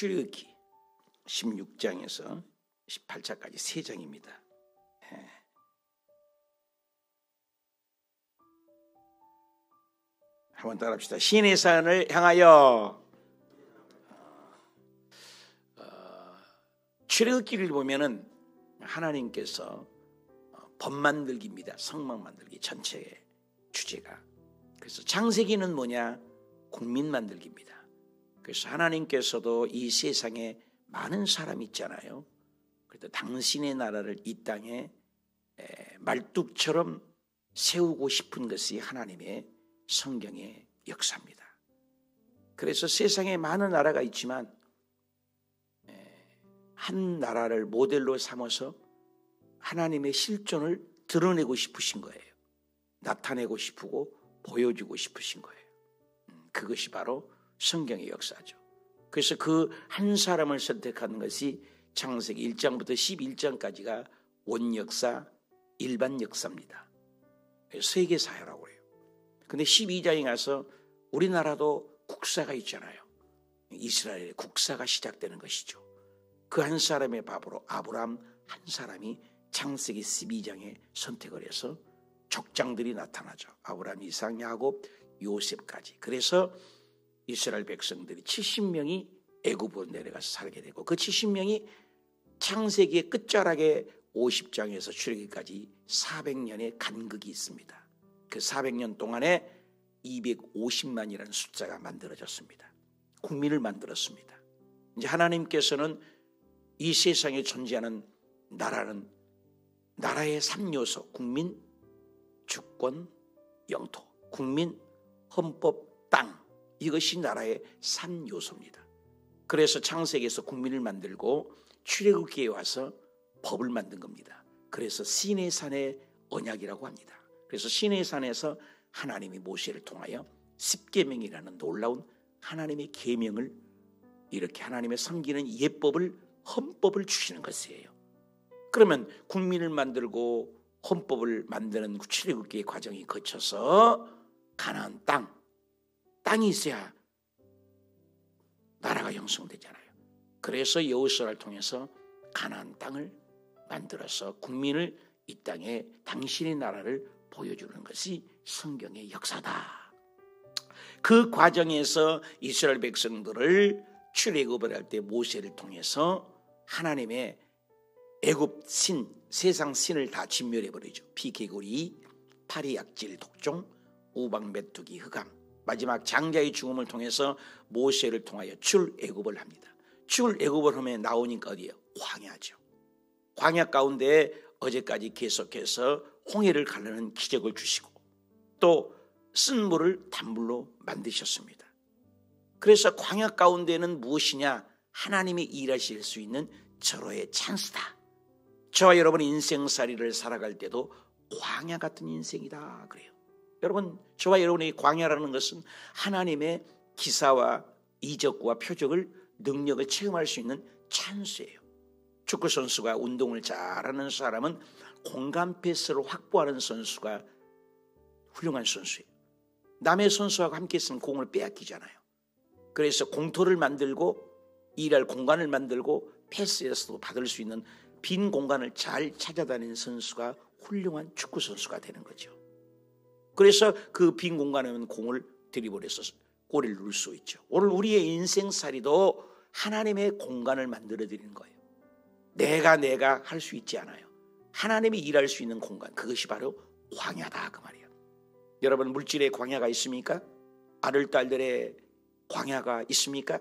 출애굽기 16장에서 18장까지 3장입니다. 한번 따라합시다. 시내산을 향하여. 출애굽기를 보면은 하나님께서 법 만들기입니다. 성막 만들기 전체의 주제가. 그래서 창세기는 뭐냐? 국민 만들기입니다. 그래서 하나님께서도 이 세상에 많은 사람이 있잖아요. 그래도 당신의 나라를 이 땅에 말뚝처럼 세우고 싶은 것이 하나님의 성경의 역사입니다. 그래서 세상에 많은 나라가 있지만 한 나라를 모델로 삼아서 하나님의 실존을 드러내고 싶으신 거예요. 나타내고 싶고 보여주고 싶으신 거예요. 그것이 바로 성경의 역사죠. 그래서 그 한 사람을 선택하는 것이 창세기 1장부터 11장까지가 원역사, 일반 역사입니다. 세계사회라고 해요. 근데 12장에 가서 우리나라도 국사가 있잖아요. 이스라엘의 국사가 시작되는 것이죠. 그 한 사람의 밥으로 아브라함 한 사람이 창세기 12장에 선택을 해서 족장들이 나타나죠. 아브라함, 이삭, 야곱, 요셉까지. 그래서 이스라엘 백성들이 70명이 애굽으로 내려가서 살게 되고 그 70명이 창세기의 끝자락에 50장에서 출애굽기까지 400년의 간극이 있습니다. 그 400년 동안에 250만이라는 숫자가 만들어졌습니다. 국민을 만들었습니다. 이제 하나님께서는 이 세상에 존재하는 나라는 나라의 3요소, 국민, 주권, 영토, 국민, 헌법, 땅, 이것이 나라의 3요소입니다. 그래서 창세기에서 국민을 만들고 출애굽기에 와서 법을 만든 겁니다. 그래서 시내산의 언약이라고 합니다. 그래서 시내산에서 하나님이 모세를 통하여 십계명이라는 놀라운 하나님의 계명을 이렇게 하나님의 섬기는 예법을 헌법을 주시는 것이에요. 그러면 국민을 만들고 헌법을 만드는 출애굽기의 과정이 거쳐서 가나안 땅이 있어야 나라가 형성되잖아요. 그래서 여호수아를 통해서 가나안 땅을 만들어서 국민을 이 땅에 당신의 나라를 보여주는 것이 성경의 역사다. 그 과정에서 이스라엘 백성들을 출애굽을 할 때 모세를 통해서 하나님의 애굽 신, 세상 신을 다 진멸해버리죠. 피개구리, 파리약질, 독종, 우방메뚜기, 흑암, 마지막 장자의 죽음을 통해서 모세를 통하여 출애굽을 합니다. 출애굽을 하면 나오니까 어디예요? 광야죠. 광야 가운데 어제까지 계속해서 홍해를 가르는 기적을 주시고 또 쓴 물을 단물로 만드셨습니다. 그래서 광야 가운데는 무엇이냐? 하나님이 일하실 수 있는 절호의 찬스다. 저와 여러분 인생살이를 살아갈 때도 광야 같은 인생이다 그래요. 여러분, 저와 여러분의 광야라는 것은 하나님의 기사와 이적과 표적을 능력을 체험할 수 있는 찬스예요. 축구 선수가 운동을 잘하는 사람은 공간 패스를 확보하는 선수가 훌륭한 선수예요. 남의 선수하고 함께 있으면 공을 빼앗기잖아요. 그래서 공터를 만들고 일할 공간을 만들고 패스에서도 받을 수 있는 빈 공간을 잘 찾아다니는 선수가 훌륭한 축구 선수가 되는 거죠. 그래서 그 빈 공간에 있는 공을 드리블해서 골을 넣을 수 있죠. 오늘 우리의 인생살이도 하나님의 공간을 만들어 드리는 거예요. 내가 할 수 있지 않아요. 하나님이 일할 수 있는 공간, 그것이 바로 광야다 그 말이에요. 여러분, 물질의 광야가 있습니까? 아들 딸들의 광야가 있습니까?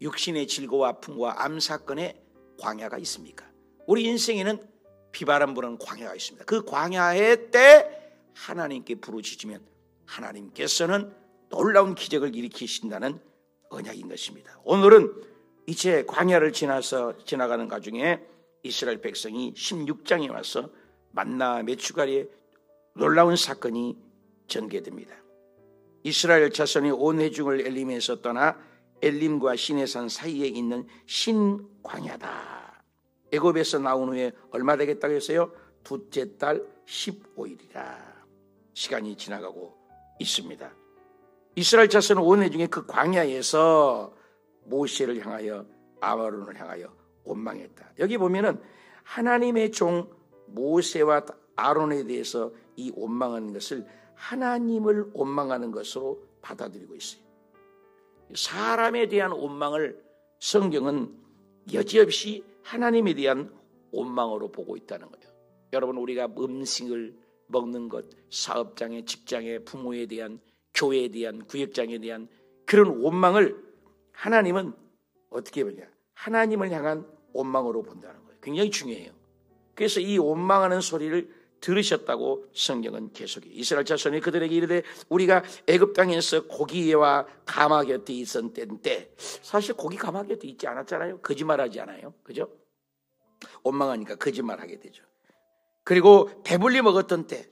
육신의 질고와 아픔과 암 사건의 광야가 있습니까? 우리 인생에는 비바람 부는 광야가 있습니다. 그 광야의 때 하나님께 부르짖으면 하나님께서는 놀라운 기적을 일으키신다는 언약인 것입니다. 오늘은 이제 광야를 지나가는 가중에 이스라엘 백성이 16장에 와서 만나 메추가리의 놀라운 사건이 전개됩니다. 이스라엘 자손이 온 회중을 엘림에서 떠나 엘림과 시내산 사이에 있는 신광야다. 애굽에서 나온 후에 얼마 되겠다고 했어요? 둘째 달 15일이라. 시간이 지나가고 있습니다. 이스라엘 자손은 온 회중에 그 광야에서 모세를 향하여 아론을 향하여 원망했다. 여기 보면은 하나님의 종 모세와 아론에 대해서 이 원망하는 것을 하나님을 원망하는 것으로 받아들이고 있어요. 사람에 대한 원망을 성경은 여지없이 하나님에 대한 원망으로 보고 있다는 거예요. 여러분, 우리가 음식을 먹는 것, 사업장에, 직장에, 부모에 대한, 교회에 대한, 구역장에 대한 그런 원망을 하나님은 어떻게 보냐? 하나님을 향한 원망으로 본다는 거예요. 굉장히 중요해요. 그래서 이 원망하는 소리를 들으셨다고 성경은 계속해요. 이스라엘 자손이 그들에게 이르되 우리가 애굽 땅에서 고기와 가마 곁에 있었던 때, 사실 고기 가마 곁에 있지 않았잖아요. 거짓말하지 않아요. 그죠? 원망하니까 거짓말하게 되죠. 그리고 배불리 먹었던 때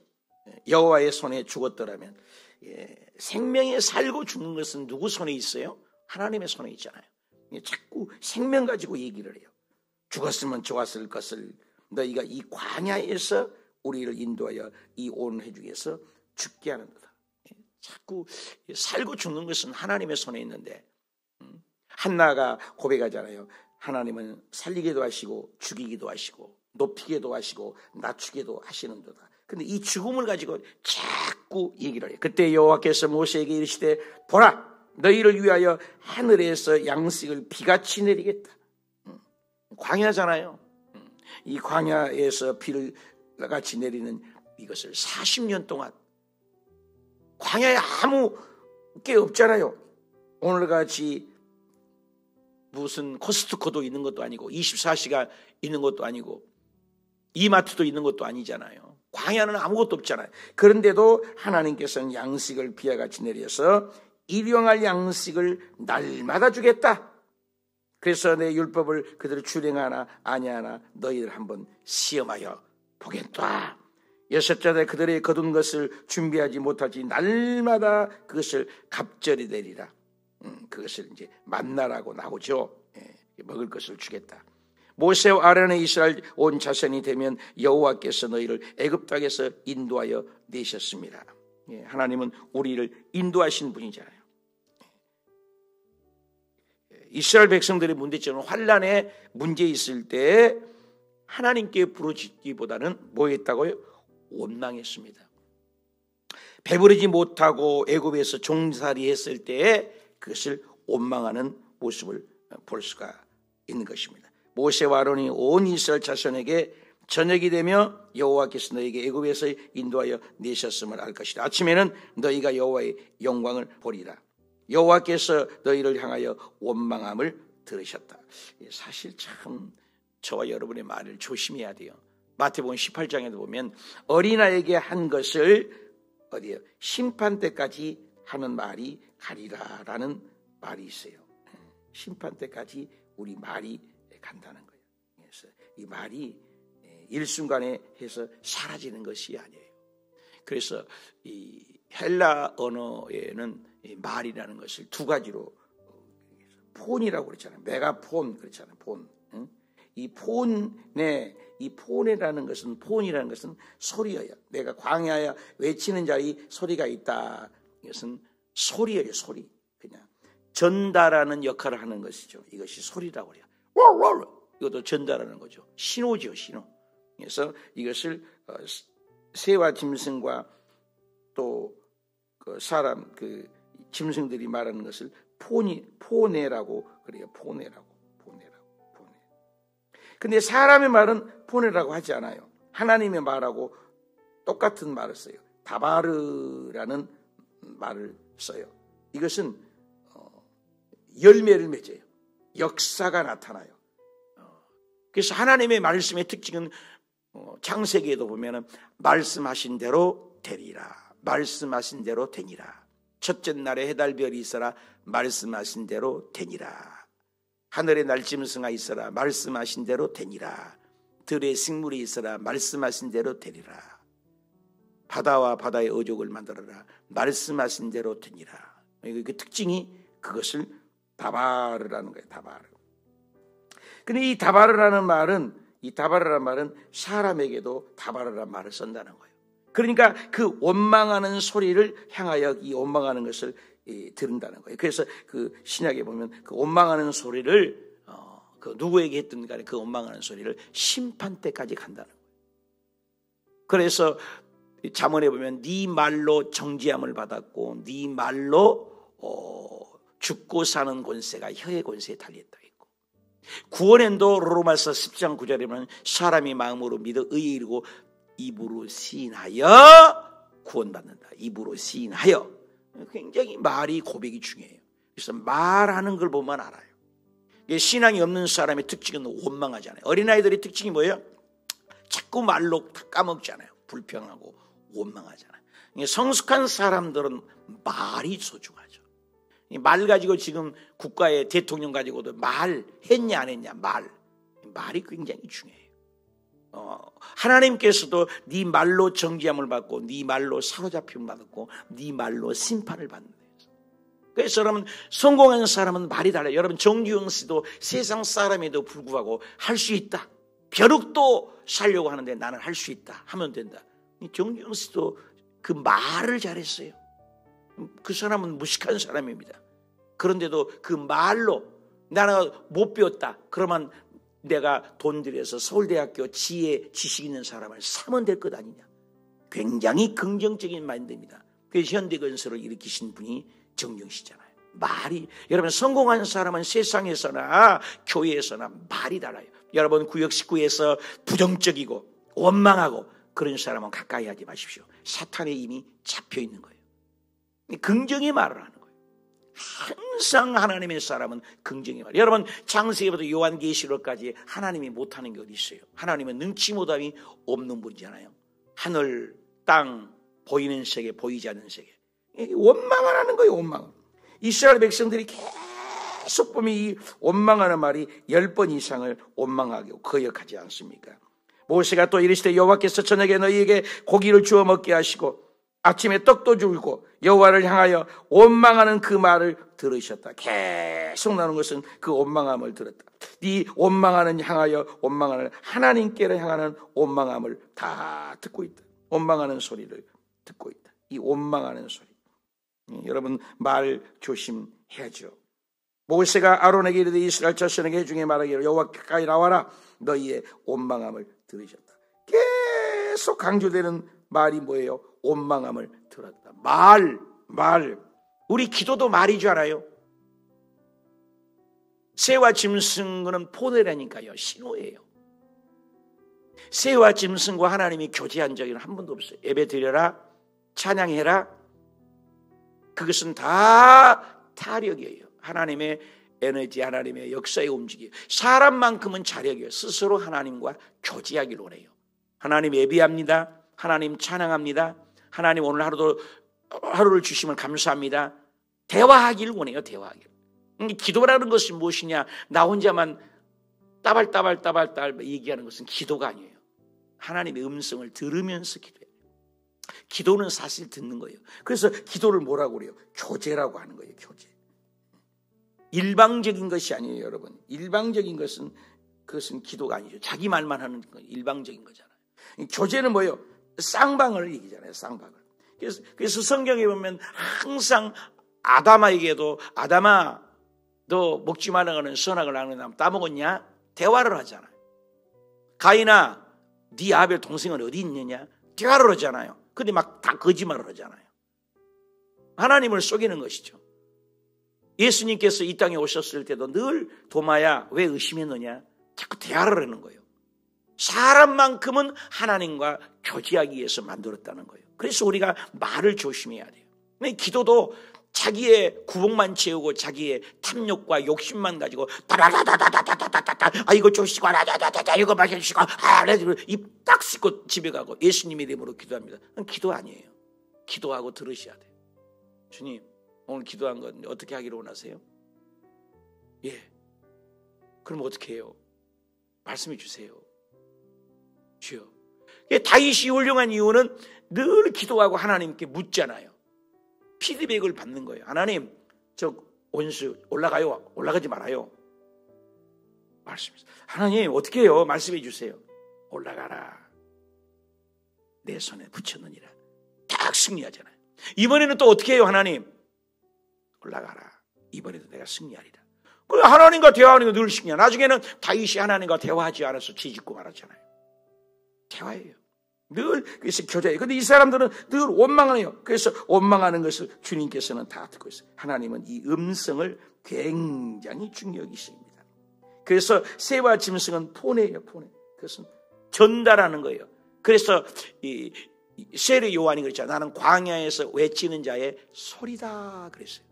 여호와의 손에 죽었더라면, 생명에 살고 죽는 것은 누구 손에 있어요? 하나님의 손에 있잖아요. 자꾸 생명 가지고 얘기를 해요. 죽었으면 좋았을 것을 너희가 이 광야에서 우리를 인도하여 이 온 회중에서 죽게 하는 거다. 자꾸 살고 죽는 것은 하나님의 손에 있는데, 한나가 고백하잖아요. 하나님은 살리기도 하시고 죽이기도 하시고 높이기도 하시고 낮추기도 하시는도다. 근데 이 죽음을 가지고 자꾸 얘기를 해요. 그때 여호와께서 모세에게 이르시되 보라, 너희를 위하여 하늘에서 양식을 비같이 내리겠다. 광야잖아요. 이 광야에서 비를 같이 내리는 이것을 40년 동안, 광야에 아무 게 없잖아요. 오늘같이 무슨 코스트코도 있는 것도 아니고 24시간 있는 것도 아니고 이마트도 있는 것도 아니잖아요. 광야는 아무것도 없잖아요. 그런데도 하나님께서는 양식을 비와 같이 내려서 일용할 양식을 날마다 주겠다. 그래서 내 율법을 그대로 준행하나 아니하나 너희들 한번 시험하여 보겠다. 여섯째 날 그들의 거둔 것을 준비하지 못하지 날마다 그것을 갑절이 내리라. 그것을 이제 만나라고 나오죠. 먹을 것을 주겠다. 모세와 아론의 이스라엘 온 자손이 되면 여호와께서 너희를 애굽 땅에서 인도하여 내셨습니다. 하나님은 우리를 인도하신 분이잖아요. 이스라엘 백성들의 문제점은 환난에 문제 있을 때 하나님께 부르짖기보다는 뭐 했다고요? 원망했습니다. 배부르지 못하고 애굽에서 종살이 했을 때에 그것을 원망하는 모습을 볼 수가 있는 것입니다. 모세와 아론이 온 이스라엘 자손에게 저녁이 되며 여호와께서 너희에게 애굽에서 인도하여 내셨음을 알 것이다. 아침에는 너희가 여호와의 영광을 보리라. 여호와께서 너희를 향하여 원망함을 들으셨다. 사실 참 저와 여러분의 말을 조심해야 돼요. 마태복음 18장에도 보면 어린아이에게 한 것을 어디요? 심판 때까지 하는 말이 가리라라는 말이 있어요. 심판 때까지 우리 말이 간다는 거예요. 그래서 이 말이 일순간에 해서 사라지는 것이 아니에요. 그래서 이 헬라 언어에는 이 말이라는 것을 두 가지로, 폰이라고 그랬잖아요. 메가폰 그렇잖아요. 폰. 이 폰이라는 것은 소리예요. 내가 광야에 외치는 자리 소리가 있다. 이것은 소리예요. 소리. 그냥 전달하는 역할을 하는 것이죠. 이것이 소리라고 해요. 이것도 전달하는 거죠. 신호죠. 신호. 그래서 이것을 새와 짐승과 또 그 사람, 그 짐승들이 말하는 것을 포네라고 그래요. 포네라고. 근데 사람의 말은 포네라고 하지 않아요. 하나님의 말하고 똑같은 말을 써요. 다바르라는 말을 써요. 이것은 열매를 맺어요. 역사가 나타나요. 그래서 하나님의 말씀의 특징은 창세기에도 보면은 말씀하신 대로 되리라. 말씀하신 대로 되니라. 첫째 날에 해달별이 있어라. 말씀하신 대로 되니라. 하늘에 날짐승아 있어라. 말씀하신 대로 되니라. 들에 식물이 있어라. 말씀하신 대로 되리라. 바다와 바다의 어족을 만들어라. 말씀하신 대로 되니라. 그 특징이 그것을 다바르라는 거예요. 다바르. 근데 이 다바르라는 말은 사람에게도 다바르라는 말을 쓴다는 거예요. 그러니까 그 원망하는 소리를 향하여 이 원망하는 것을 들은다는 거예요. 그래서 그 신약에 보면 그 원망하는 소리를 그 누구에게 했든 간에 그 원망하는 소리를 심판 때까지 간다는 거예요. 그래서 잠언에 보면 네 말로 정죄함을 받았고 네 말로 죽고 사는 권세가 혀의 권세에 달렸다 했고, 구원에도 로마서 10장 9절에 보면 사람이 마음으로 믿어 의에 이르고 입으로 시인하여 구원받는다. 입으로 시인하여. 굉장히 말이 고백이 중요해요. 그래서 말하는 걸 보면 알아요. 신앙이 없는 사람의 특징은 원망하잖아요. 어린아이들의 특징이 뭐예요? 자꾸 말로 다 까먹잖아요. 불평하고 원망하잖아요. 성숙한 사람들은 말이 소중하죠. 말 가지고 지금 국가의 대통령 가지고도 말 했냐 안 했냐, 말이 굉장히 중요해요. 하나님께서도 네 말로 정죄함을 받고 네 말로 사로잡힘을 받았고 네 말로 심판을 받는다. 그래서 여러분, 성공한 사람은 말이 달라요. 여러분, 정주영 씨도 세상 사람에도 불구하고 할 수 있다. 벼룩도 살려고 하는데 나는 할 수 있다 하면 된다. 정주영 씨도 그 말을 잘했어요. 그 사람은 무식한 사람입니다. 그런데도 그 말로 나는 못 배웠다. 그러면 내가 돈 들여서 서울대학교 지식 있는 사람을 사면 될 것 아니냐. 굉장히 긍정적인 마인드입니다. 그래서 현대건설을 일으키신 분이 정주영 씨잖아요. 말이, 여러분, 성공한 사람은 세상에서나 교회에서나 말이 달라요. 여러분, 구역 19에서 부정적이고 원망하고 그런 사람은 가까이 하지 마십시오. 사탄에 이미 잡혀 있는 거예요. 긍정의 말을 하는 거예요. 항상 하나님의 사람은 긍정의 말. 여러분, 창세기부터 요한계시록까지 하나님이 못하는 게 어디 있어요? 하나님은 능치 못함이 없는 분이잖아요. 하늘, 땅, 보이는 세계, 보이지 않는 세계. 원망을 하는 거예요. 원망. 이스라엘 백성들이 계속 보면 이 원망하는 말이 10번 이상을 원망하고 거역하지 않습니까? 모세가 또 이르시되 여호와께서 저녁에 너희에게 고기를 주어 먹게 하시고 아침에 떡도 주고 여호와를 향하여 원망하는 그 말을 들으셨다. 계속 나오는 것은 그 원망함을 들었다. 네 원망하는 향하여 원망하는 하나님께로 향하는 원망함을 다 듣고 있다. 원망하는 소리를 듣고 있다. 이 원망하는 소리. 여러분, 말 조심해야죠. 모세가 아론에게 이르되 이스라엘 자손에게 중에 말하기를 여호와 가까이 나와라. 너희의 원망함을 들으셨다. 계속 강조되는 말이 뭐예요? 원망함을 들었다. 말. 우리 기도도 말이지 않아요? 새와 짐승은 포도라니까요. 신호예요. 새와 짐승과 하나님이 교제한 적은 한 번도 없어요. 예배 드려라, 찬양해라. 그것은 다 타력이에요. 하나님의 에너지, 하나님의 역사의 움직임. 사람만큼은 자력이에요. 스스로 하나님과 교제하기를 원해요. 하나님 예비합니다. 하나님 찬양합니다. 하나님 오늘 하루를 주시면 감사합니다. 대화하기를 원해요. 대화하기를. 기도라는 것이 무엇이냐? 나 혼자만 따발따발 얘기하는 것은 기도가 아니에요. 하나님의 음성을 들으면서 기도해요. 기도는 사실 듣는 거예요. 그래서 기도를 뭐라고 그래요? 교제라고 하는 거예요. 교제. 일방적인 것이 아니에요, 여러분. 일방적인 것은 그것은 기도가 아니죠. 자기 말만 하는 건 일방적인 거잖아요. 교제는 뭐예요? 쌍방을 얘기잖아요. 쌍방을. 그래서 성경에 보면 항상 아담아에게도 아담아 너 먹지 말라는 선악을 나누는 따먹었냐? 대화를 하잖아요. 가인아 네 아벨 동생은 어디 있느냐? 대화를 하잖아요. 근데 막 다 거짓말을 하잖아요. 하나님을 속이는 것이죠. 예수님께서 이 땅에 오셨을 때도 늘 도마야 왜 의심했느냐? 자꾸 대화를 하는 거예요. 사람만큼은 하나님과 교제하기 위해서 만들었다는 거예요. 그래서 우리가 말을 조심해야 돼요. 근데 기도도 자기의 구멍만 채우고 자기의 탐욕과 욕심만 가지고 다다다다다다다다다 이거 주시고 다다다다 이거 마셔주시고 입 딱 씻고 집에 가고 예수님의 이름으로 기도합니다. 그건 기도 아니에요. 기도하고 들으셔야 돼요. 주님 오늘 기도한 건 어떻게 하기를 원하세요? 예. 그럼 어떻게 해요? 말씀해 주세요. 주여. 다윗이 훌륭한 이유는 늘 기도하고 하나님께 묻잖아요. 피드백을 받는 거예요. 하나님, 저 원수 올라가요? 올라가지 말아요. 말씀해 주세요. 하나님, 어떻게 해요? 말씀해 주세요. 올라가라. 내 손에 붙였느니라. 딱 승리하잖아요. 이번에는 또 어떻게 해요, 하나님? 올라가라. 이번에도 내가 승리하리라. 그 하나님과 대화하는 거 늘 신기해. 나중에는 다윗이 하나님과 대화하지 않아서 뒤집고 말았잖아요. 대화예요. 늘 그래서 교제예요. 근데 이 사람들은 늘 원망하네요. 그래서 원망하는 것을 주님께서는 다 듣고 있어요. 하나님은 이 음성을 굉장히 중요히 여기십니다. 그래서 새와 짐승은 폰이에요. 폰에. 그것은 전달하는 거예요. 그래서 이 세례 요한이 그랬잖아요. 나는 광야에서 외치는 자의 소리다 그랬어요.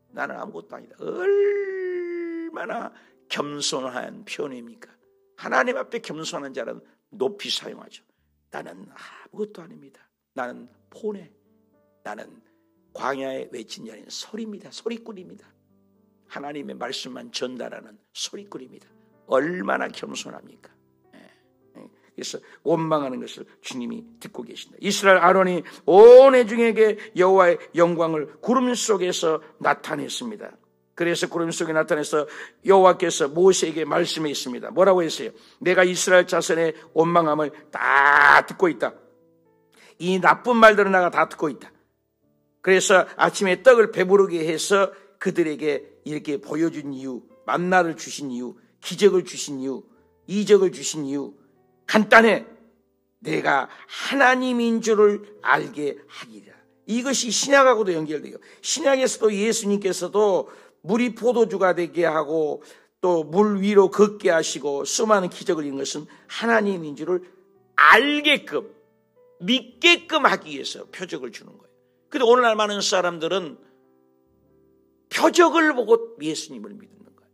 나는 아무것도 아니다. 얼마나 겸손한 표현입니까? 하나님 앞에 겸손한 자는 높이 사용하죠. 나는 아무것도 아닙니다. 나는 폰에, 나는 광야에 외친 자는 소리입니다. 소리꾼입니다. 하나님의 말씀만 전달하는 소리꾼입니다. 얼마나 겸손합니까? 그래서 원망하는 것을 주님이 듣고 계신다. 이스라엘 아론이 온 회중에게 여호와의 영광을 구름 속에서 나타냈습니다. 그래서 구름 속에 나타내서 여호와께서 모세에게 말씀했습니다. 뭐라고 했어요? 내가 이스라엘 자손의 원망함을 다 듣고 있다. 이 나쁜 말들은 내가 다 듣고 있다. 그래서 아침에 떡을 배부르게 해서 그들에게 이렇게 보여준 이유, 만나를 주신 이유, 기적을 주신 이유, 이적을 주신 이유 간단해. 내가 하나님인 줄을 알게 하리라. 이것이 신약하고도 연결돼요. 신약에서도 예수님께서도 물이 포도주가 되게 하고 또 물 위로 걷게 하시고 수많은 기적을 이룬 것은 하나님인 줄을 알게끔 믿게끔 하기 위해서 표적을 주는 거예요. 그런데 오늘날 많은 사람들은 표적을 보고 예수님을 믿는 거예요.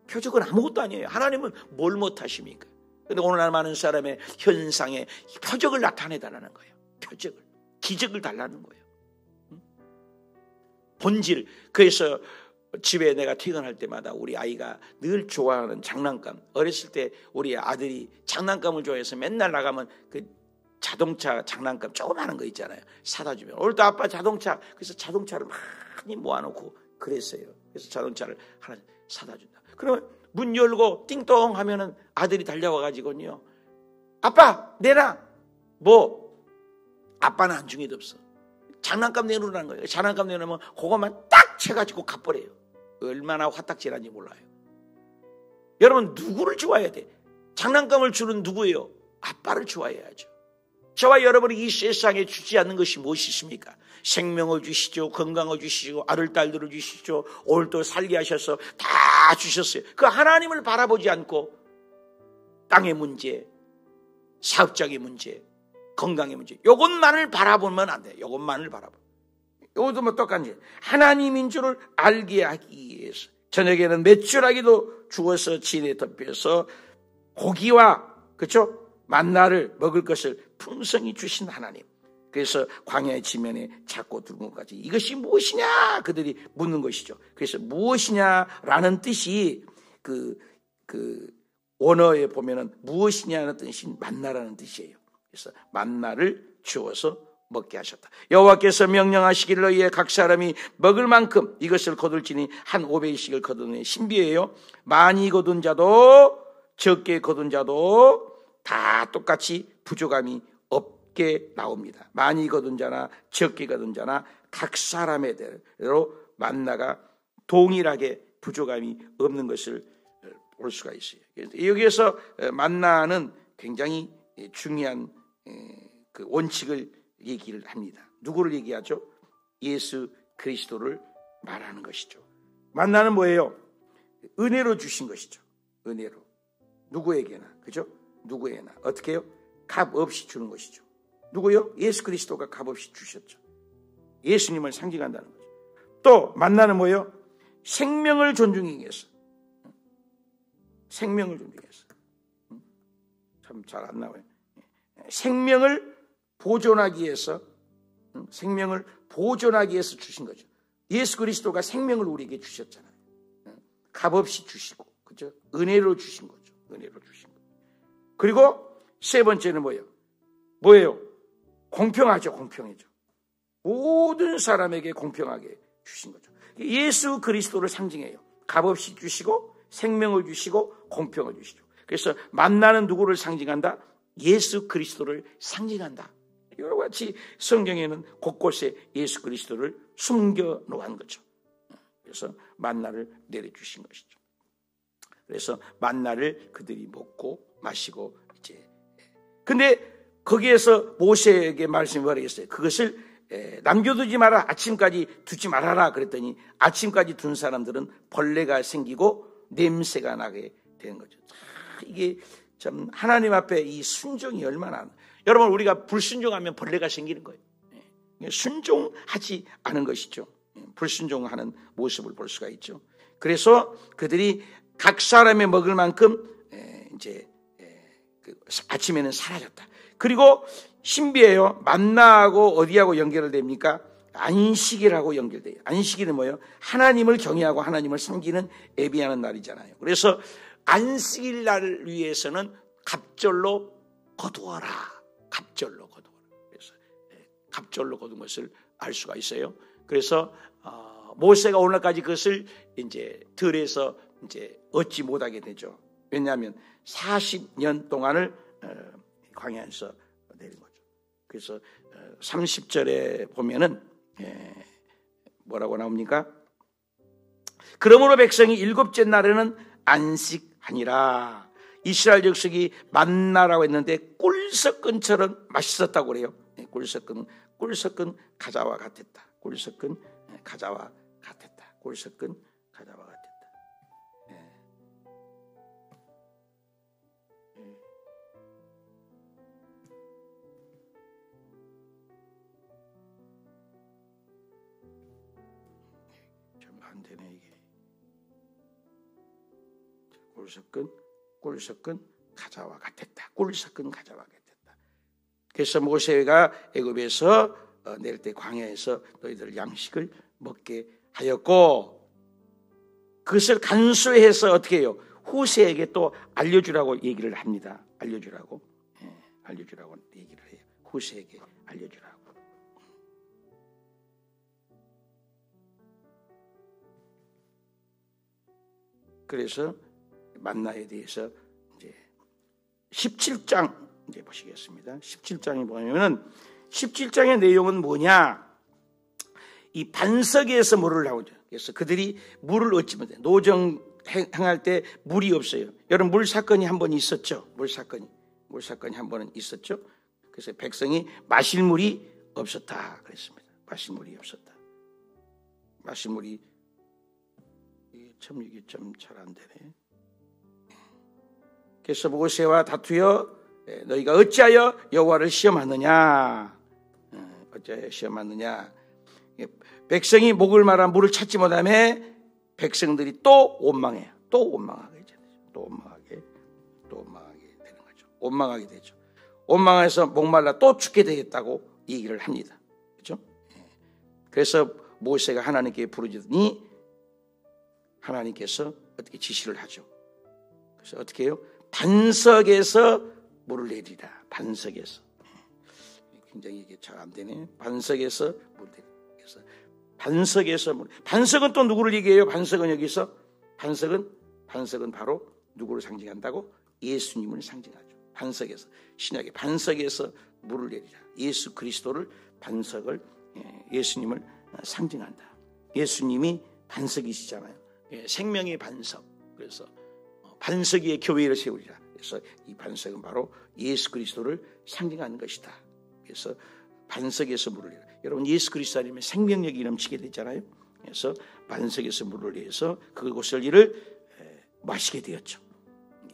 표적은 아무것도 아니에요. 하나님은 뭘 못하십니까? 그런데 오늘날 많은 사람의 현상에 표적을 나타내달라는 거예요. 표적을, 기적을 달라는 거예요. 본질. 그래서 집에 내가 퇴근할 때마다 우리 아이가 늘 좋아하는 장난감, 어렸을 때 우리 아들이 장난감을 좋아해서 맨날 나가면 그 자동차 장난감 조그마한 거 있잖아요. 사다 주면 오늘도 아빠 자동차, 그래서 자동차를 많이 모아놓고 그랬어요. 그래서 자동차를 하나 사다 준다. 그러면 문 열고 띵동 하면은 아들이 달려와가지고요, 아빠 내놔. 뭐 아빠는 안중에도 없어. 장난감 내놓으라는 거예요. 장난감 내놓으면 그것만 딱 채가지고 가버려요. 얼마나 화딱지란지 몰라요. 여러분 누구를 좋아해야 돼? 장난감을 주는 누구예요? 아빠를 좋아해야죠. 저와 여러분이 이 세상에 주지 않는 것이 무엇이 있습니까? 생명을 주시죠. 건강을 주시고 아들 딸들을 주시죠. 오늘도 살게 하셔서 다 주셨어요. 그 하나님을 바라보지 않고 땅의 문제, 사업적인 문제, 건강의 문제, 이것만을 바라보면 안 돼요. 이것만을 바라보. 이것도 뭐 똑같이 하나님인 줄을 알게 하기 위해서 저녁에는 메추라기도 주어서 진에 덮여서 고기와 그렇죠? 만나를 먹을 것을 풍성히 주신 하나님. 그래서 광야의 지면에 잡고 들은 것까지 이것이 무엇이냐 그들이 묻는 것이죠. 그래서 무엇이냐라는 뜻이 그 원어에 보면은 무엇이냐는 뜻이 만나라는 뜻이에요. 그래서 만나를 주어서 먹게 하셨다. 여호와께서 명령하시기를 너희의 각 사람이 먹을 만큼 이것을 거둘지니 한 500씩을 거두는 신비예요. 많이 거둔 자도 적게 거둔 자도 다 똑같이 부족함이 없게 나옵니다. 많이 거둔 자나 적게 거둔 자나 각 사람의 대로 만나가 동일하게 부족함이 없는 것을 볼 수가 있어요. 여기에서 만나는 굉장히 중요한 그 원칙을 얘기를 합니다. 누구를 얘기하죠? 예수 그리스도를 말하는 것이죠. 만나는 뭐예요? 은혜로 주신 것이죠. 은혜로. 누구에게나. 그죠? 누구에게나. 어떻게 해요? 값 없이 주는 것이죠. 누구요? 예수 그리스도가 값 없이 주셨죠. 예수님을 상징한다는 거죠. 또 만나는 뭐예요? 생명을 존중하기 위해서. 생명을 존중하기 위해서. 참 잘 안 나와요. 생명을 보존하기 위해서, 생명을 보존하기 위해서 주신 거죠. 예수 그리스도가 생명을 우리에게 주셨잖아요. 값없이 주시고, 그죠? 은혜로 주신 거죠. 은혜로 주신 거. 그리고 세 번째는 뭐예요? 공평하죠. 공평해죠. 모든 사람에게 공평하게 주신 거죠. 예수 그리스도를 상징해요. 값없이 주시고, 생명을 주시고, 공평을 주시죠. 그래서 만나는 누구를 상징한다? 예수 그리스도를 상징한다. 여러 가지 성경에는 곳곳에 예수 그리스도를 숨겨 놓은 거죠. 그래서 만나를 내려주신 것이죠. 그래서 만나를 그들이 먹고 마시고 이제 근데 거기에서 모세에게 말씀이 뭐라겠어요? 그것을 남겨두지 마라. 아침까지 두지 말아라. 그랬더니 아침까지 둔 사람들은 벌레가 생기고 냄새가 나게 되는 거죠. 이게 참 하나님 앞에 이 순종이 얼마나 여러분 우리가 불순종하면 벌레가 생기는 거예요. 순종하지 않은 것이죠. 불순종하는 모습을 볼 수가 있죠. 그래서 그들이 각 사람의 먹을 만큼 이제 아침에는 사라졌다. 그리고 신비해요. 만나하고 어디하고 연결됩니까? 안식이라고 연결돼요. 안식일은 뭐예요? 하나님을 경외하고 하나님을 섬기는 예배하는 날이잖아요. 그래서 안식일 날을 위해서는 갑절로 거두어라. 갑절로 거두어라. 그래서 갑절로 거둔 것을 알 수가 있어요. 그래서 모세가 오늘까지 그것을 이제 들에서 이제 얻지 못하게 되죠. 왜냐하면 40년 동안을 광야에서 내린 거죠. 그래서 30절에 보면은 뭐라고 나옵니까? 그러므로 백성이 일곱째 날에는 안식하니라. 이스라엘 족속이 만나라고 했는데 꿀 섞은처럼 맛있었다고 그래요. 꿀 섞은 가자와 같았다. 꿀 섞은 가자와 같았다. 꿀 섞은 가자와 같았다. 좀 안 되네 이게. 꿀 섞은 가자와 같았다. 꿀 섞은 가자와 같았다. 그래서 모세가 애굽에서 내릴 때 광야에서 너희들 양식을 먹게 하였고 그것을 간수해서 어떻게 해요? 후세에게 또 알려주라고 얘기를 합니다. 알려주라고 얘기를 해요. 후세에게 알려주라고. 그래서 만나에 대해서 이제 17장 이제 보시겠습니다. 17장에 보면은 17장의 내용은 뭐냐? 이 반석에서 물을 나오죠. 그래서 그들이 물을 얻지 못해. 노정 행할 때 물이 없어요. 여러분 물 사건이 한 번 있었죠. 물 사건이 한 번은 있었죠. 그래서 백성이 마실 물이 없었다 그랬습니다. 마실 물이 없었다. 마실 물이 참 이게 좀 잘 안 되네. 그래서 모세와 다투어 너희가 어찌하여 여호와를 시험하느냐? 어찌하여 시험하느냐? 백성이 목을 말아 물을 찾지 못하며 백성들이 또 원망해요. 또 원망하게 되는 거죠. 원망하게 되죠. 원망해서 목말라 또 죽게 되겠다고 얘기를 합니다. 그렇죠? 그래서 모세가 하나님께 부르짖으니 하나님께서 어떻게 지시를 하죠. 그래서 어떻게 해요? 반석에서 물을 내리라. 반석에서. 굉장히 이게 잘 안 되네. 반석에서 물을 내리라. 그래서 반석에서 물. 반석은 또 누구를 얘기해요? 반석은 여기서 반석은 바로 누구를 상징한다고? 예수님을 상징하죠. 반석에서 신약의 반석에서 물을 내리라. 예수 그리스도를 반석을 예수님을 상징한다. 예수님이 반석이시잖아요. 생명의 반석. 그래서 반석 위에 교회를 세우리라. 그래서 이 반석은 바로 예수 그리스도를 상징하는 것이다. 그래서 반석에서 물을 내라. 여러분 예수 그리스도 아니면 생명력이 넘치게 되잖아요. 그래서 반석에서 물을 내서 그곳을 이를 마시게 되었죠.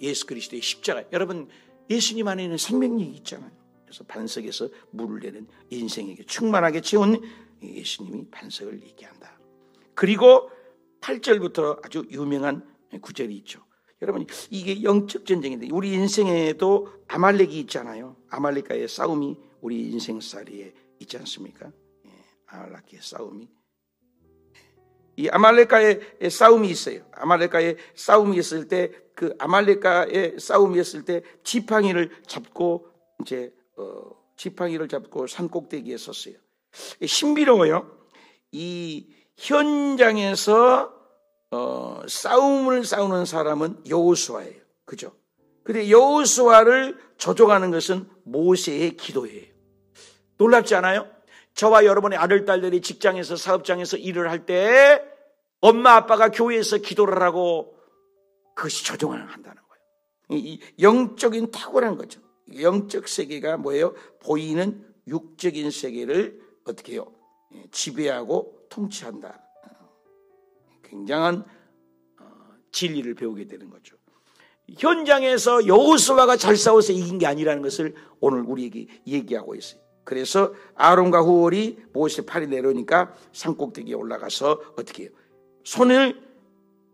예수 그리스도의 십자가. 여러분 예수님 안에는 생명력이 있잖아요. 그래서 반석에서 물을 내는 인생에게 충만하게 채운 예수님이 반석을 얘기한다. 그리고 8절부터 아주 유명한 구절이 있죠. 여러분 이게 영적 전쟁인데 우리 인생에도 아말렉이 있잖아요. 아말렉과의 싸움이 우리 인생살이에 있지 않습니까? 아말렉과의 싸움이. 이 아말렉과의 싸움이 있어요. 아말렉과의 싸움이 있을 때 그 아말렉과의 싸움이 있을 때 지팡이를 잡고 이제 지팡이를 잡고 산 꼭대기에 섰어요. 신비로워요. 이 현장에서 싸움을 싸우는 사람은 여호수아예요. 그죠? 근데 여호수아를 조종하는 것은 모세의 기도예요. 놀랍지 않아요? 저와 여러분의 아들, 딸들이 직장에서 사업장에서 일을 할 때 엄마 아빠가 교회에서 기도를 하고 그것이 조종을 한다는 거예요. 이 영적인 탁월한 거죠. 영적 세계가 뭐예요? 보이는 육적인 세계를 어떻게 해요? 지배하고 통치한다. 굉장한 진리를 배우게 되는 거죠. 현장에서 여호수아가 잘 싸워서 이긴 게 아니라는 것을 오늘 우리에게 얘기하고 있어요. 그래서 아론과 후월이 모세 팔이 내려오니까 산꼭대기에 올라가서 어떻게 해요? 손을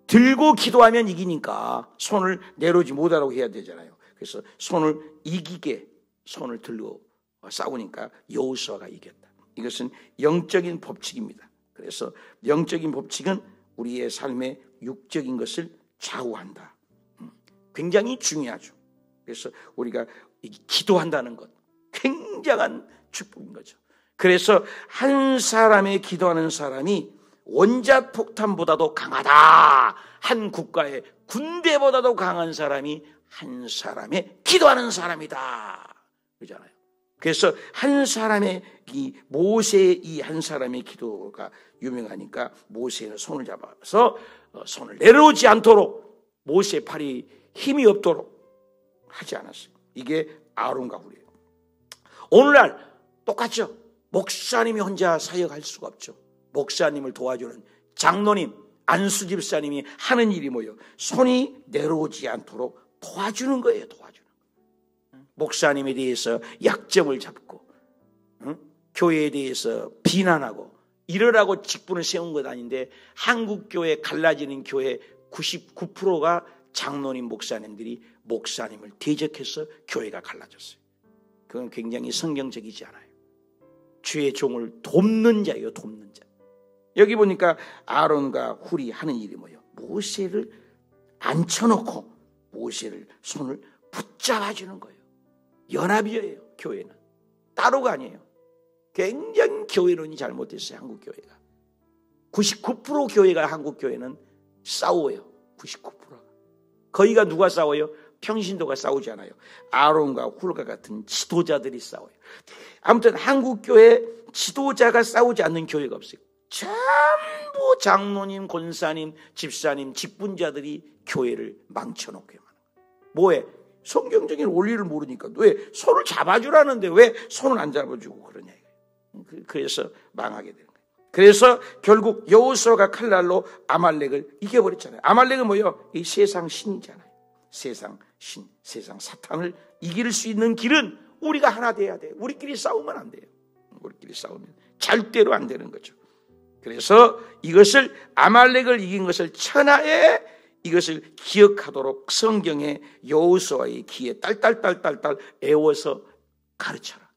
들고 기도하면 이기니까 손을 내려오지 못하라고 해야 되잖아요. 그래서 손을 이기게 손을 들고 싸우니까 여호수아가 이겼다. 이것은 영적인 법칙입니다. 그래서 영적인 법칙은 우리의 삶의 육적인 것을 좌우한다. 굉장히 중요하죠. 그래서 우리가 기도한다는 것 굉장한 축복인 거죠. 그래서 한 사람의 기도하는 사람이 원자 폭탄보다도 강하다. 한 국가의 군대보다도 강한 사람이 한 사람의 기도하는 사람이다. 그러잖아요. 그래서 한 사람의 이 모세의 이 한 사람의 기도가 유명하니까 모세는 손을 잡아서 손을 내려오지 않도록 모세의 팔이 힘이 없도록 하지 않았어요. 이게 아론과 훌이에요. 오늘날 똑같죠. 목사님이 혼자 사역할 수가 없죠. 목사님을 도와주는 장로님, 안수집사님이 하는 일이 뭐예요? 손이 내려오지 않도록 도와주는 거예요. 도와주는 거예요. 목사님에 대해서 약점을 잡고 교회에 대해서 비난하고 이러라고 직분을 세운 것 아닌데 한국교회 갈라지는 교회 99%가 장로님 목사님들이 목사님을 대적해서 교회가 갈라졌어요. 그건 굉장히 성경적이지 않아요. 주의 종을 돕는 자예요. 돕는 자. 여기 보니까 아론과 훌이 하는 일이 뭐예요? 모세를 앉혀놓고 모세를 손을 붙잡아주는 거예요. 연합이에요. 교회는 따로가 아니에요. 굉장히 교회론이 잘못됐어요. 한국교회가 99% 교회가 한국교회는 싸워요. 99%가 거의가 누가 싸워요? 평신도가 싸우지 않아요. 아론과 훌과 같은 지도자들이 싸워요. 아무튼 한국교회 지도자가 싸우지 않는 교회가 없어요. 전부 장로님, 권사님, 집사님, 직분자들이 교회를 망쳐놓게 하는 거예요. 뭐해? 성경적인 원리를 모르니까 왜 손을 잡아주라는데 왜 손을 안 잡아주고 그러냐. 그래서 망하게 되는 거예요. 그래서 결국 여호수아가 칼날로 아말렉을 이겨버렸잖아요. 아말렉은 뭐예요? 이 세상 신이잖아요. 세상 신, 세상 사탄을 이길 수 있는 길은 우리가 하나 돼야 돼요. 우리끼리 싸우면 안 돼요. 우리끼리 싸우면 절대로 안 되는 거죠. 그래서 이것을 아말렉을 이긴 것을 천하에 이것을 기억하도록 성경에 여호수아의 귀에 딸딸딸딸딸 애워서 가르쳐라.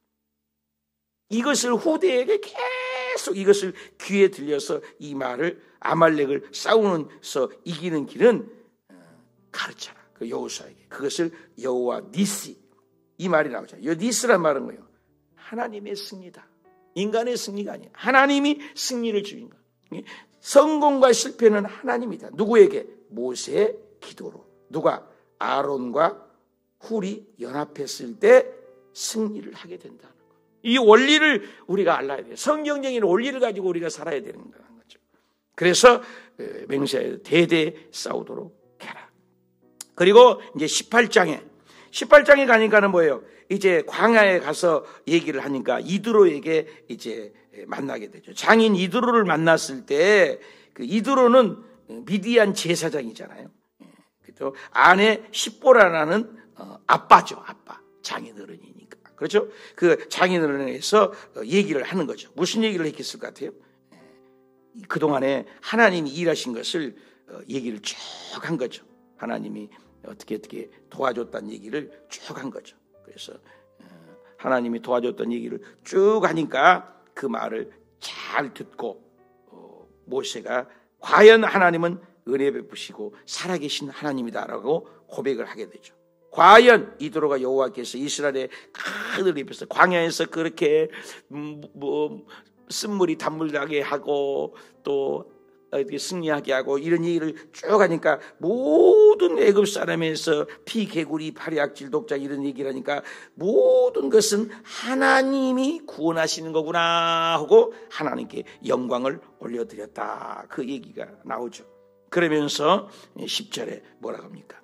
이것을 후대에게 계속 이것을 귀에 들려서 이 말을 아말렉을 싸우면서 이기는 길은 가르쳐라. 그 여호수아에게. 그것을 여호와 니시 이 말이 나오잖아요. 여 니스란 말은 뭐예요? 하나님의 승리다. 인간의 승리가 아니에요. 하나님이 승리를 주신 것. 성공과 실패는 하나님이다. 누구에게? 모세의 기도로. 누가? 아론과 훌이 연합했을 때 승리를 하게 된다는 거예요. 이 원리를 우리가 알아야 돼요. 성경적인 원리를 가지고 우리가 살아야 되는 거죠. 그래서 맹세하여 대대 싸우도록 해라. 그리고 이제 18장에 가니까는 뭐예요? 이제 광야에 가서 얘기를 하니까 이드로에게 이제 만나게 되죠. 장인 이드로를 만났을 때 그 이드로는 미디안 제사장이잖아요. 그죠? 아내 십보라라는 아빠죠. 아빠. 장인어른이니까. 그렇죠? 그 장인어른에서 얘기를 하는 거죠. 무슨 얘기를 했겠을 것 같아요? 그동안에 하나님이 일하신 것을 얘기를 쭉 한 거죠. 하나님이 어떻게 도와줬다는 얘기를 쭉 한 거죠. 그래서 하나님이 도와줬던 얘기를 쭉 하니까 그 말을 잘 듣고 모세가 과연 하나님은 은혜 베푸시고 살아계신 하나님이다라고 고백을 하게 되죠. 과연 이드로가 여호와께서 이스라엘의 그들 입에서 광야에서 그렇게 쓴물이 단물나게 하고 또 승리하게 하고 이런 얘기를 쭉 하니까 모든 애굽 사람에서 피개구리, 파리악질, 독자 이런 얘기를 하니까 모든 것은 하나님이 구원하시는 거구나 하고 하나님께 영광을 올려드렸다. 그 얘기가 나오죠. 그러면서 10절에 뭐라고 합니까?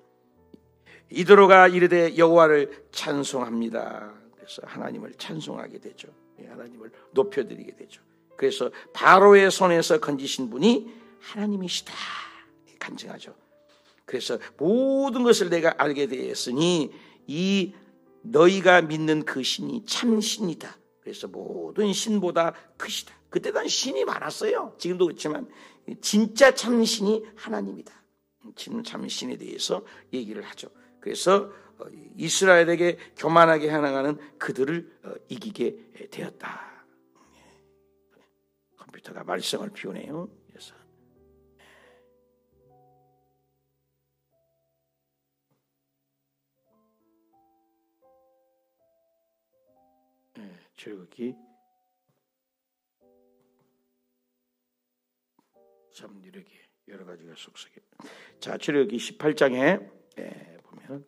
이드로가 이르되 여호와를 찬송합니다. 그래서 하나님을 찬송하게 되죠. 하나님을 높여드리게 되죠. 그래서 바로의 손에서 건지신 분이 하나님이시다 간증하죠. 그래서 모든 것을 내가 알게 되었으니 이 너희가 믿는 그 신이 참 신이다. 그래서 모든 신보다 크시다. 그때 난 신이 많았어요. 지금도 그렇지만 진짜 참 신이 하나님이다. 참 신에 대해서 얘기를 하죠. 그래서 이스라엘에게 교만하게 행하는 그들을 이기게 되었다. 컴퓨터가 말썽을 피우네요. 그래서 출애굽기 참 이렇게 여러 가지가 속속해. 자, 출애굽기 18장에 보면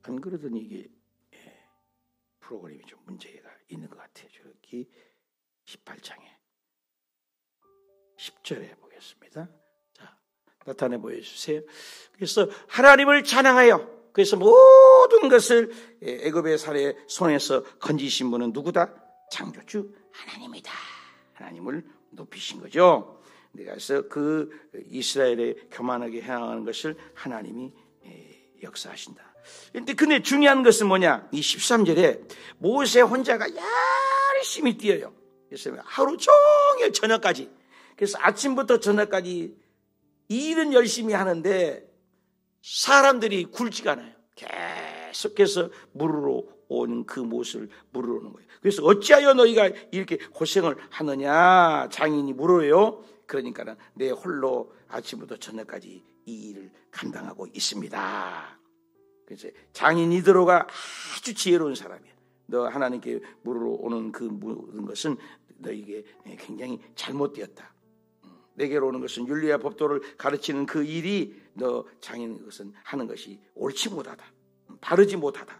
안 그러더니 이게 프로그램이 좀 문제가 있는 것 같아요. 출애굽기 18장에 10절에 보겠습니다. 자, 나타내 보여주세요. 그래서 하나님을 찬양하여, 그래서 모든 것을 애굽의 살의 손에서 건지신 분은 누구다? 창조주 하나님이다. 하나님을 높이신 거죠. 그래서 그 이스라엘의 교만하게 행하는 것을 하나님이 역사하신다. 근데 중요한 것은 뭐냐? 이 13절에 모세 혼자가 열심히 뛰어요. 그래서 하루 종일 저녁까지. 그래서 아침부터 저녁까지 일은 열심히 하는데 사람들이 굴지가 않아요. 계속해서 물으러 오는 그 모습을 물으러 오는 거예요. 그래서 어찌하여 너희가 이렇게 고생을 하느냐? 장인이 물어요. 그러니까 내 홀로 아침부터 저녁까지 이 일을 감당하고 있습니다. 그래서 장인 이드로가 아주 지혜로운 사람이야. 너 하나님께 물으러 오는 그 모든 것은 너에게 굉장히 잘못되었다. 내게로 오는 것은 윤리와 법도를 가르치는 그 일이 너 장인 것은 하는 것이 옳지 못하다. 바르지 못하다.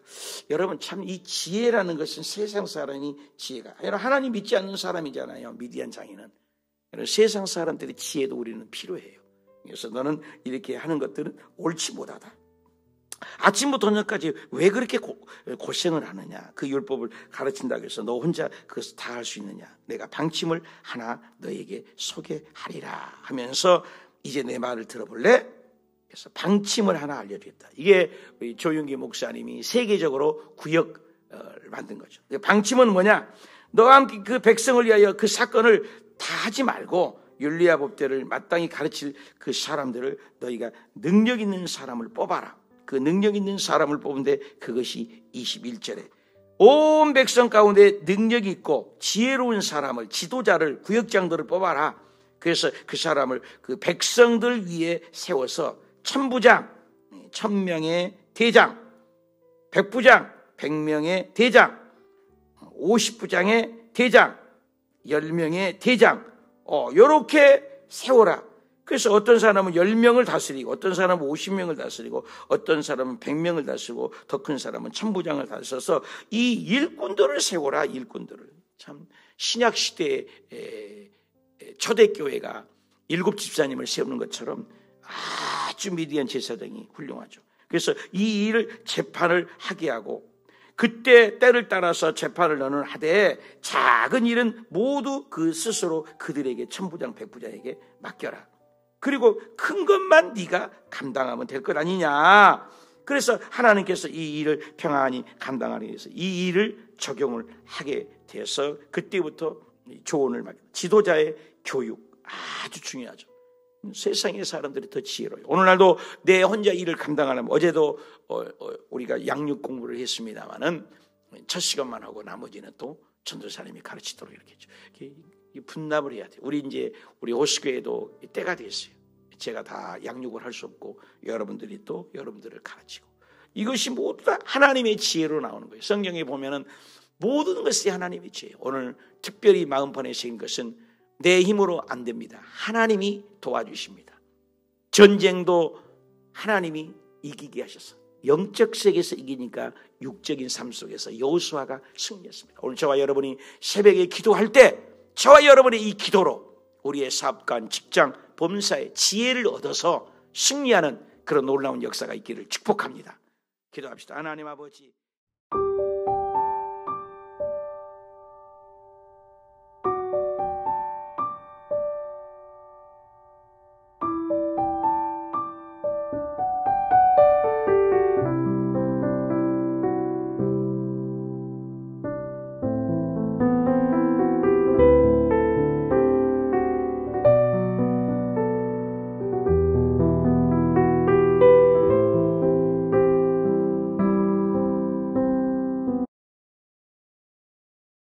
여러분 참 이 지혜라는 것은 세상 사람이 지혜가 아니라 하나님 믿지 않는 사람이잖아요. 미디안 장인은. 세상 사람들의 지혜도 우리는 필요해요. 그래서 너는 이렇게 하는 것들은 옳지 못하다. 아침부터 저녁까지 왜 그렇게 고생을 하느냐? 그 율법을 가르친다고 해서 너 혼자 그것을 다 할 수 있느냐? 내가 방침을 하나 너에게 소개하리라 하면서 이제 내 말을 들어볼래? 그래서 방침을 하나 알려드렸다. 이게 조윤기 목사님이 세계적으로 구역을 만든 거죠. 방침은 뭐냐? 너와 함께 그 백성을 위하여 그 사건을 다 하지 말고 윤리와 법대를 마땅히 가르칠 그 사람들을 너희가 능력 있는 사람을 뽑아라. 그 능력 있는 사람을 뽑은데 그것이 21절에 온 백성 가운데 능력이 있고 지혜로운 사람을, 지도자를, 구역장들을 뽑아라. 그래서 그 사람을 그 백성들 위에 세워서 천부장, 1000명의 대장, 백부장, 100명의 대장, 50부장의 대장, 10명의 대장, 요렇게 세워라. 그래서 어떤 사람은 10명을 다스리고, 어떤 사람은 50명을 다스리고, 어떤 사람은 100명을 다스리고, 더 큰 사람은 천부장을 다스려서 이 일꾼들을 세워라. 일꾼들을. 참 신약시대의 초대교회가 7 집사님을 세우는 것처럼 아주 미디안 제사장이 훌륭하죠. 그래서 이 일을 재판을 하게 하고, 그때 때를 따라서 재판을 너는 하되 작은 일은 모두 그 스스로 그들에게, 천부장 백부장에게 맡겨라. 그리고 큰 것만 네가 감당하면 될 것 아니냐. 그래서 하나님께서 이 일을 평안히 감당하기 위해서 이 일을 적용을 하게 돼서 그때부터 조언을 맡겨. 지도자의 교육 아주 중요하죠. 세상의 사람들이 더 지혜로워요. 오늘날도 내 혼자 일을 감당하려면, 어제도 우리가 양육 공부를 했습니다마는 첫 시간만 하고 나머지는 또 전도사님이 가르치도록 이렇게 했죠. 분납을 해야 돼요. 우리 호수교회도 때가 됐어요. 제가 다 양육을 할 수 없고 여러분들이 또 여러분들을 가르치고, 이것이 모두 다 하나님의 지혜로 나오는 거예요. 성경에 보면은 모든 것이 하나님의 죄예요. 오늘 특별히 마음 보내신 것은 내 힘으로 안 됩니다. 하나님이 도와주십니다. 전쟁도 하나님이 이기게 하셔서 영적 세계에서 이기니까 육적인 삶 속에서 여호수아가 승리했습니다. 오늘 저와 여러분이 새벽에 기도할 때 저와 여러분의 이 기도로 우리의 사업관, 직장, 범사에 지혜를 얻어서 승리하는 그런 놀라운 역사가 있기를 축복합니다. 기도합시다. 하나님 아버지,